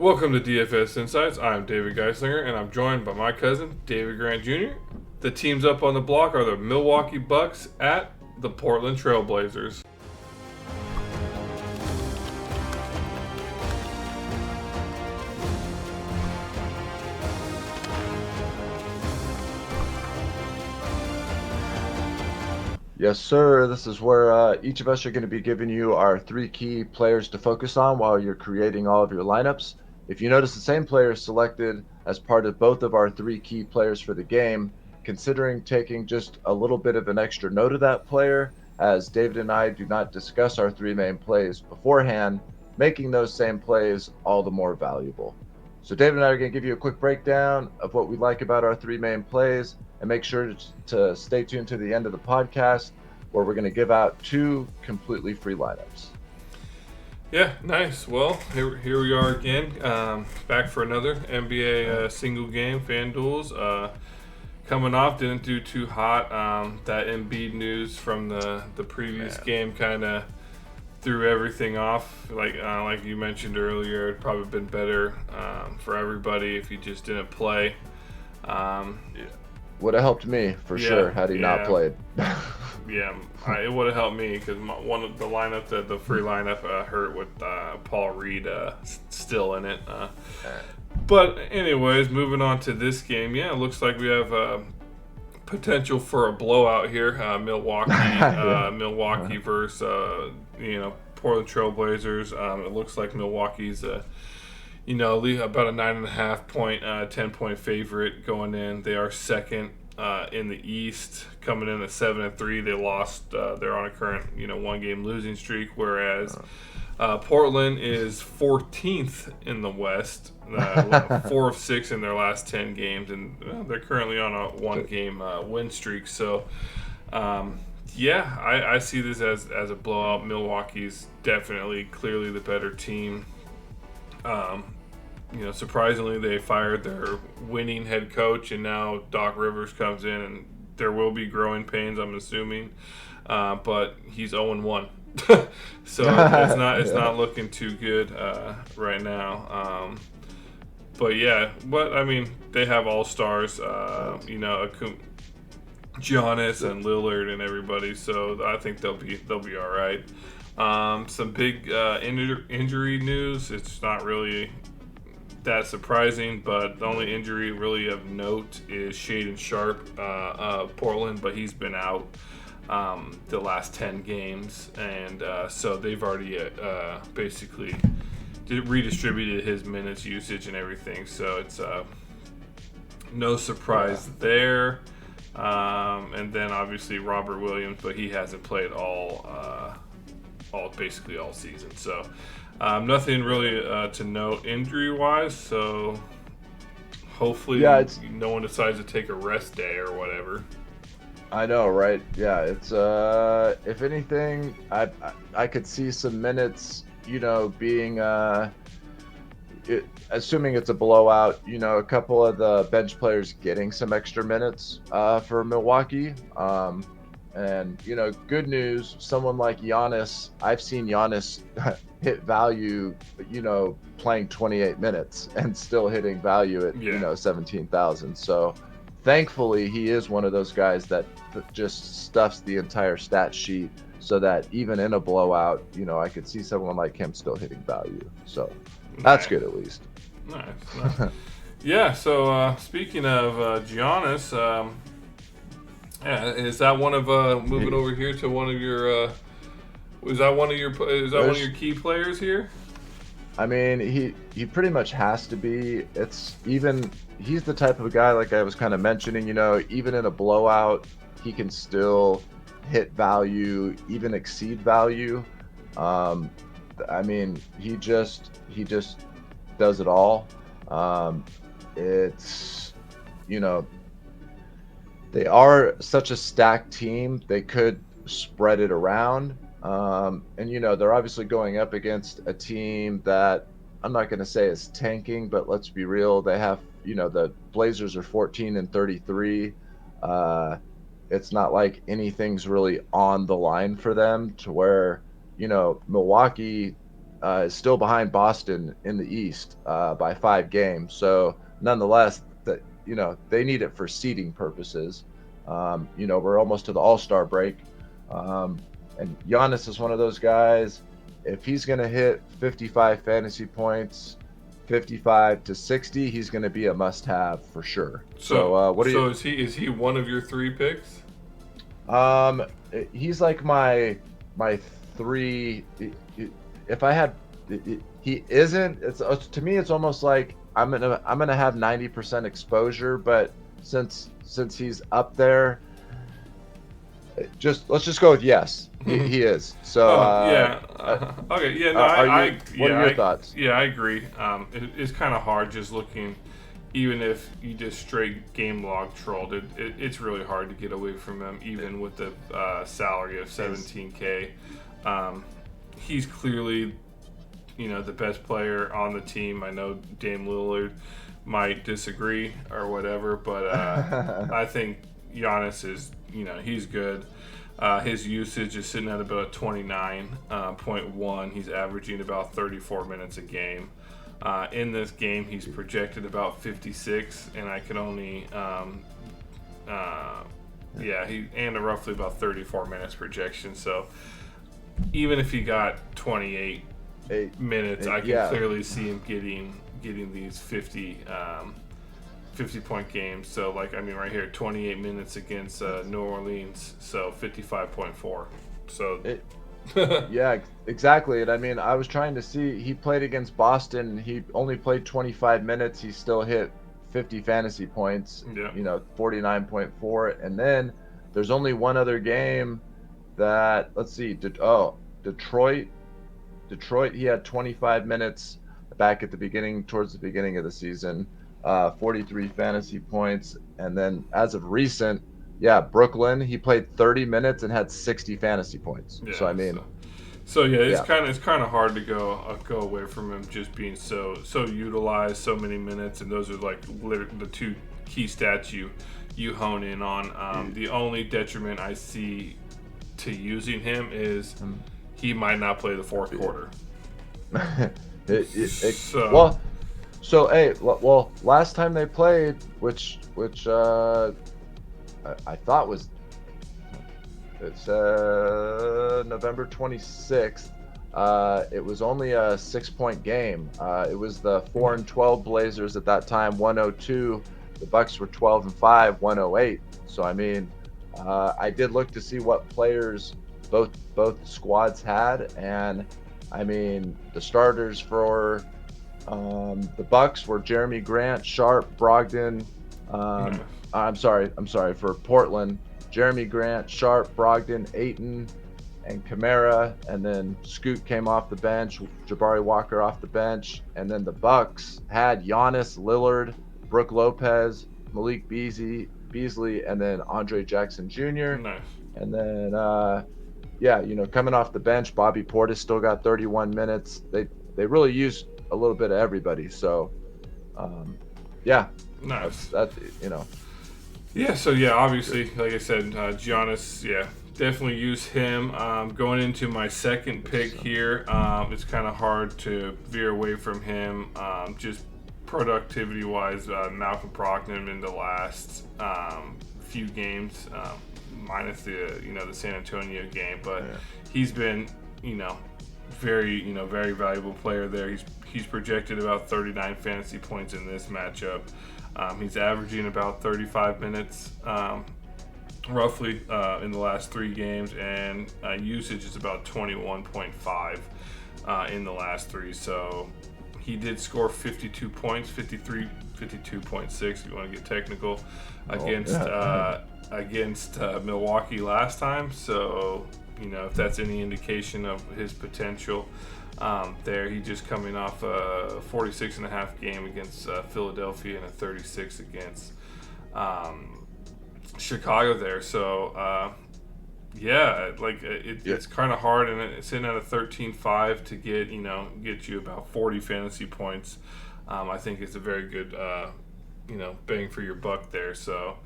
Welcome to DFS Insights. I'm David Geislinger, and I'm joined by my cousin, David Grant Jr. The teams up on the block are the Milwaukee Bucks at the Portland Trailblazers. Yes, sir. This is where each of us are going to be giving you our three key players to focus on while you're creating all of your lineups. If you notice the same player selected as part of both of our three key players for the game, considering taking just a little bit of an extra note of that player, as David and I do not discuss our three main plays beforehand, making those same plays all the more valuable. So David and I are going to give you a quick breakdown of what we like about our three main plays, and make sure to stay tuned to the end of the podcast where we're going to give out two completely free lineups. Yeah, nice. Well, here we are again, back for another NBA single game Fanduels. Coming off, didn't do too hot. That Embiid news from the previous game kind of threw everything off. Like you mentioned earlier, it'd probably been better for everybody if he just didn't play. Would have helped me for sure had he not played. It would have helped me because one of the lineup, the free lineup, hurt with Paul Reed still in it. But anyways, moving on to this game, it looks like we have potential for a blowout here. Milwaukee versus Portland Trailblazers. It looks like Milwaukee's about a 9.5 point, 10-point favorite going in. They are second in the East, coming in at 7-3. They lost. They're on a current 1-game losing streak, whereas Portland is 14th in the West, 4 of 6 in their last 10 games, and they're currently on a 1-game win streak. So, I see this as a blowout. Milwaukee's definitely, clearly the better team. Surprisingly, they fired their winning head coach, and now Doc Rivers comes in, and there will be growing pains, I'm assuming, but he's 0-1. So it's not looking too good right now. But I mean, they have all stars, Giannis and Lillard and everybody. So I think they'll be all right. Some big injury news. It's not really that surprising, but the only injury really of note is Shaedon Sharpe of Portland, but he's been out the last 10 games, and so they've already basically redistributed his minutes usage and everything, so it's no surprise there. And then obviously Robert Williams, but he hasn't played all season, so nothing really to note injury wise, so hopefully no one decides to take a rest day or whatever. I know, right? Yeah, it's if anything, I could see some minutes, being assuming it's a blowout, a couple of the bench players getting some extra minutes for Milwaukee. And good news, someone like Giannis, I've seen Giannis hit value, playing 28 minutes and still hitting value at 17,000. So thankfully he is one of those guys that just stuffs the entire stat sheet, so that even in a blowout, I could see someone like him still hitting value. So that's good at least. Nice. Yeah, so speaking of Giannis, is that one of moving over here to one of your is that one of your key players here? I mean, he pretty much has to be. He's the type of guy, like I was kind of mentioning, even in a blowout, he can still hit value, even exceed value. I mean, he just does it all. It's they are such a stacked team, they could spread it around. And they're obviously going up against a team that I'm not going to say is tanking, but let's be real. They have, the Blazers are 14-33. It's not like anything's really on the line for them, to where, Milwaukee, is still behind Boston in the East by 5 games. So nonetheless, that they need it for seeding purposes. We're almost to the All-Star break, and Giannis is one of those guys. If he's going to hit 55 fantasy points, 55 to 60, he's going to be a must-have for sure. So what do you? So is he one of your 3 picks? He's like my 3. If I had, he isn't. It's to me, it's almost like I'm gonna have 90% exposure, but since he's up there, let's just go with yes. He is. So okay, yeah, no, what are your thoughts? Yeah, I agree. It's kind of hard just looking. Even if you just straight game log trolled it, it's really hard to get away from him, even with the salary of $17K. He's clearly, the best player on the team. I know Dame Lillard might disagree or whatever, but I think Giannis is, he's good. His usage is sitting at about 29.1. He's averaging about 34 minutes a game. In this game, he's projected about 56, and I can only, roughly about 34 minutes projection. So even if he got 28 minutes, I can clearly see him getting these 50-point games. So right here, 28 minutes against New Orleans, so 55.4. So. Yeah, exactly. And I was trying to see, he played against Boston. He only played 25 minutes. He still hit 50 fantasy points, 49.4. And then there's only one other game that, let's see, Detroit, he had 25 minutes back at towards the beginning of the season, 43 fantasy points. And then as of recent, Brooklyn, he played 30 minutes and had 60 fantasy points. Yeah, so it's kind of hard to go away from him just being so utilized, so many minutes, and those are like the 2 key stats you hone in on. The only detriment I see to using him is he might not play the 4th quarter. Last time they played, which I thought was November 26th. It was only a 6-point game. It was the 4-12 Blazers at that time, 102. The Bucks were 12-5, 108. So I did look to see what players both squads had, and the starters for the Bucks were Jeremy Grant, Sharp, Brogdon. I'm sorry, for Portland, Jeremy Grant, Sharp, Brogdon, Ayton, and Kamara, and then Scoot came off the bench, Jabari Walker off the bench, and then the Bucks had Giannis, Lillard, Brook Lopez, Malik Beasley, and then Andre Jackson Jr. Nice. And then coming off the bench, Bobby Portis still got 31 minutes. They really used a little bit of everybody. So nice. That's Yeah, so obviously, like I said, Giannis, definitely use him. Going into my second pick here, it's kind of hard to veer away from him. Just productivity-wise, Malcolm Brogdon in the last few games, minus the San Antonio game, but he's been very valuable player there. He's projected about 39 fantasy points in this matchup. He's averaging about 35 minutes roughly in the last 3 games, and usage is about 21.5 in the last 3. So he did score 52 points, 52.6 if you want to get technical, against Milwaukee last time. So if that's any indication of his potential. There, he just coming off a 46.5 game against Philadelphia and a 36 against Chicago there. So, it's kind of hard, and it's sitting at a 13.5 to get you about 40 fantasy points. I think it's a very good bang for your buck there. So,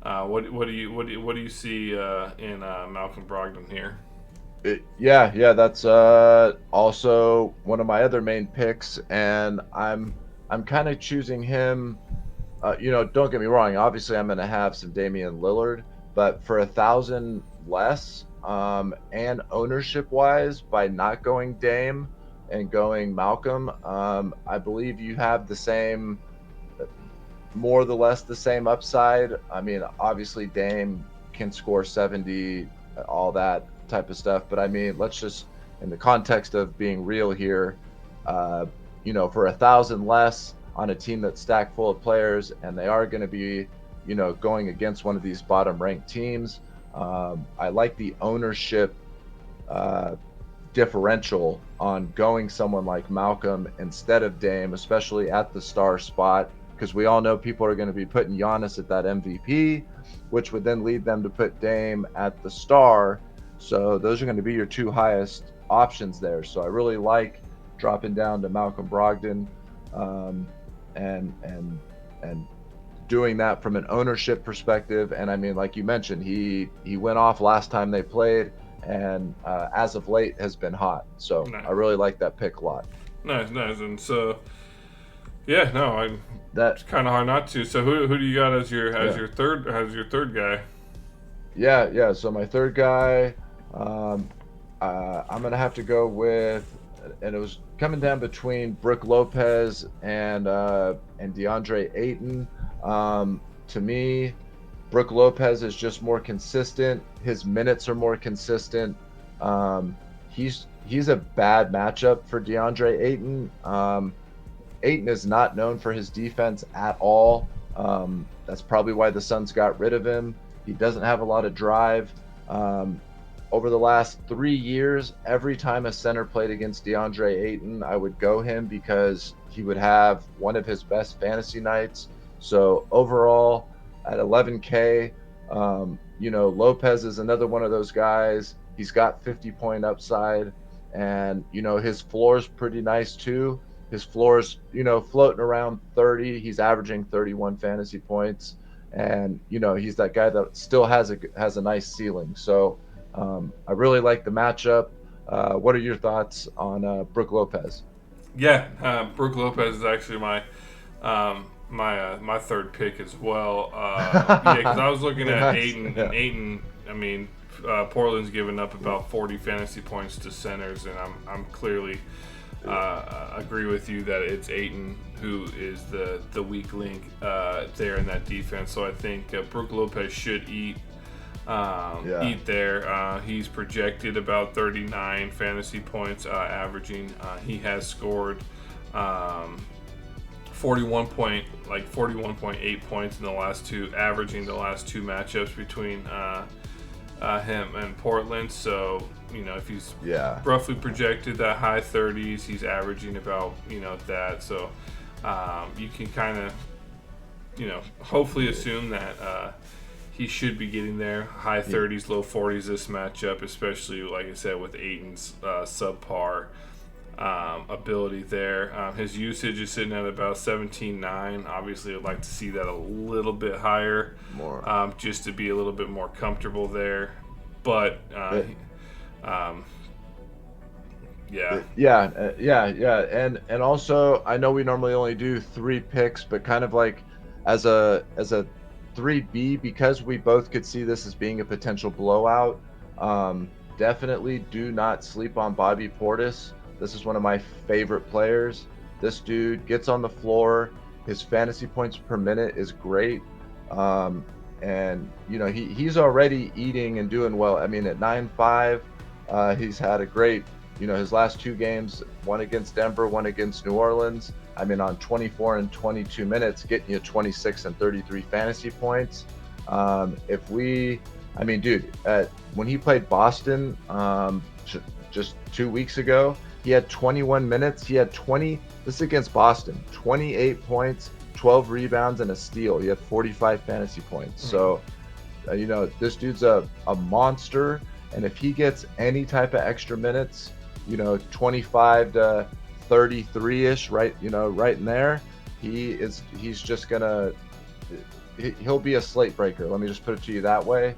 what do you see in Malcolm Brogdon here? Yeah, that's also one of my other main picks, and I'm kind of choosing him. Don't get me wrong. Obviously, I'm going to have some Damian Lillard, but for 1,000 less, and ownership wise, by not going Dame and going Malcolm, I believe you have the same, more or less the same upside. I mean, obviously Dame can score 70, all that type of stuff. But I mean, let's just, in the context of being real here, uh, for 1,000 less on a team that's stacked full of players, and they are going to be, going against one of these bottom ranked teams. I like the ownership uh, differential on going someone like Malcolm instead of Dame, especially at the star spot, because we all know people are going to be putting Giannis at that MVP, which would then lead them to put Dame at the star. So those are going to be your two highest options there. So I really like dropping down to Malcolm Brogdon, um, and doing that from an ownership perspective. And I mean, like you mentioned, he went off last time they played, and as of late has been hot. So Nice, I really like that pick a lot. nice. And so, yeah, no, it's That kind of hard not to. So who do you got as yeah your third guy? yeah. So my third guy, um, I'm gonna have to go with, and it was coming down between Brooke Lopez and DeAndre Ayton. To me, Brooke Lopez is just more consistent. His minutes are more consistent. Um, he's a bad matchup for DeAndre Ayton. Ayton is not known for his defense at all. That's probably why the Suns got rid of him. He doesn't have a lot of drive. Um, Over the last 3 years, every time a center played against DeAndre Ayton, I would go him because he would have one of his best fantasy nights. So overall, at 11K, Lopez is another one of those guys. He's got 50-point upside, and his floor is pretty nice too. His floor is floating around 30. He's averaging 31 fantasy points, and he's that guy that still has a nice ceiling. So I really like the matchup. What are your thoughts on Brooke Lopez? Yeah, Brooke Lopez is actually my third pick as well. Yeah, because I was looking at Nice. Aiden, and Yeah. Aiden, I mean, Portland's given up about 40 fantasy points to centers, and I'm clearly agree with you that it's Ayton who is the weak link there in that defense. So I think Brooke Lopez should Yeah. eat there. He's projected about 39 fantasy points averaging. He has scored 41.8 points in the last two, averaging the last two matchups between him and Portland. So if he's Yeah. roughly projected that high 30s, he's averaging about that. So you can kind of hopefully assume that he should be getting there, high 30s, low 40s this matchup, especially like I said with Aiton's subpar ability there. His usage is sitting at about 17.9. Obviously, I'd like to see that a little bit higher, More. just to be a little bit more comfortable there. But yeah, Yeah. And also, I know we normally only do 3 picks, but kind of like as a 3B, because we both could see this as being a potential blowout. Definitely do not sleep on Bobby Portis. This is one of my favorite players. This dude gets on the floor. His fantasy points per minute is great. And he's already eating and doing well. I mean, at 9.5, he's had a great, his last 2 games, one against Denver, one against New Orleans. I mean, on 24 and 22 minutes, getting you 26 and 33 fantasy points. Dude, when he played Boston just 2 weeks ago, he had 21 minutes. He had this is against Boston, 28 points, 12 rebounds, and a steal. He had 45 fantasy points. So, this dude's a monster. And if he gets any type of extra minutes, 25 to 33-ish, right in there, he's just he'll be a slate breaker. Let me just put it to you that way.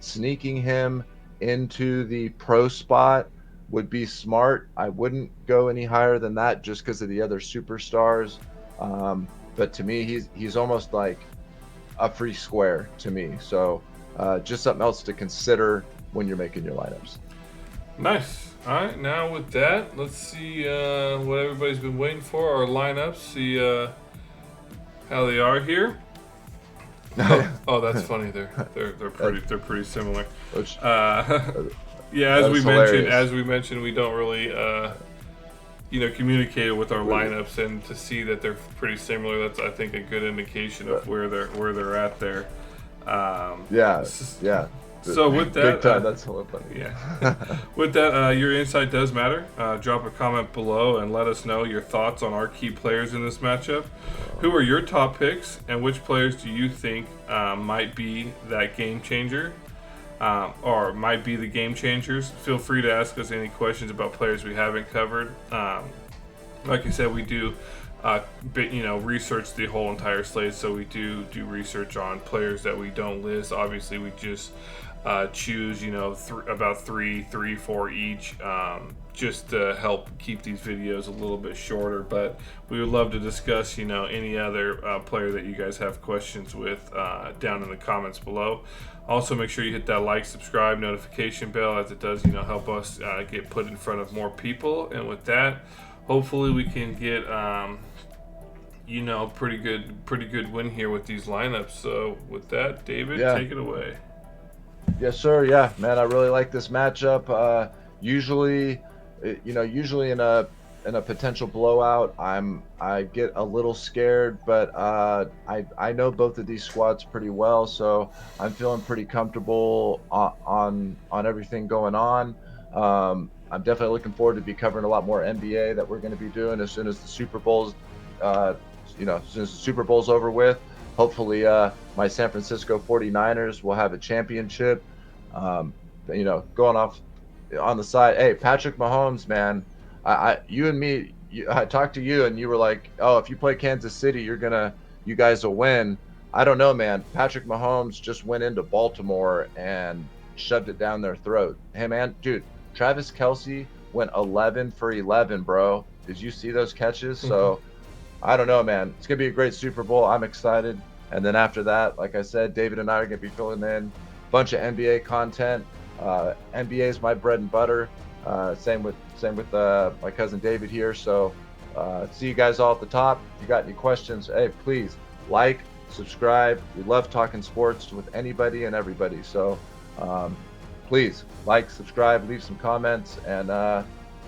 Sneaking him into the pro spot would be smart. I wouldn't go any higher than that just because of the other superstars. But to me, he's almost like a free square to me. So just something else to consider when you're making your lineups. Nice. All right, now with that, let's see what everybody's been waiting for. Our lineups. See how they are here. Oh, that's funny. They're pretty similar. Which, yeah, as we hilarious. mentioned, we don't really communicate with our lineups, and to see that they're pretty similar, that's, I think, a good indication of where they're at there. Yeah. So with that, big time. That's so funny. Yeah. With that, your insight does matter. Drop a comment below and let us know your thoughts on our key players in this matchup. Who are your top picks, and which players do you think might be that game changer, or might be the game changers? Feel free to ask us any questions about players we haven't covered. Like I said, we do research the whole entire slate, so we do research on players that we don't list. Obviously, we just choose about three, four each, just to help keep these videos a little bit shorter. But we would love to discuss any other player that you guys have questions with down in the comments below. Also, make sure you hit that like, subscribe, notification bell, as it does help us get put in front of more people. And with that, hopefully we can get pretty good win here with these lineups. So with that, David, take it away. Yes, sir. Yeah, man, I really like this matchup. Usually in a potential blowout, I get a little scared, but I know both of these squads pretty well, so I'm feeling pretty comfortable on everything going on. I'm definitely looking forward to be covering a lot more NBA that we're going to be doing as soon as the Super Bowl's as soon as the Super Bowl's over with. Hopefully, my San Francisco 49ers will have a championship. Going off on the side, hey, Patrick Mahomes, man, I talked to you and you were like, oh, if you play Kansas City, you guys will win. I don't know, man. Patrick Mahomes just went into Baltimore and shoved it down their throat. Hey, man, dude, Travis Kelce went 11 for 11, bro. Did you see those catches? So I don't know, man. It's going to be a great Super Bowl. I'm excited. And then after that, like I said, David and I are going to be filling in a bunch of NBA content. NBA is my bread and butter. Same with my cousin David here. So see you guys all at the top. If you got any questions, hey, please like, subscribe. We love talking sports with anybody and everybody. So please like, subscribe, leave some comments, and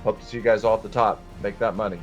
hope to see you guys all at the top. Make that money.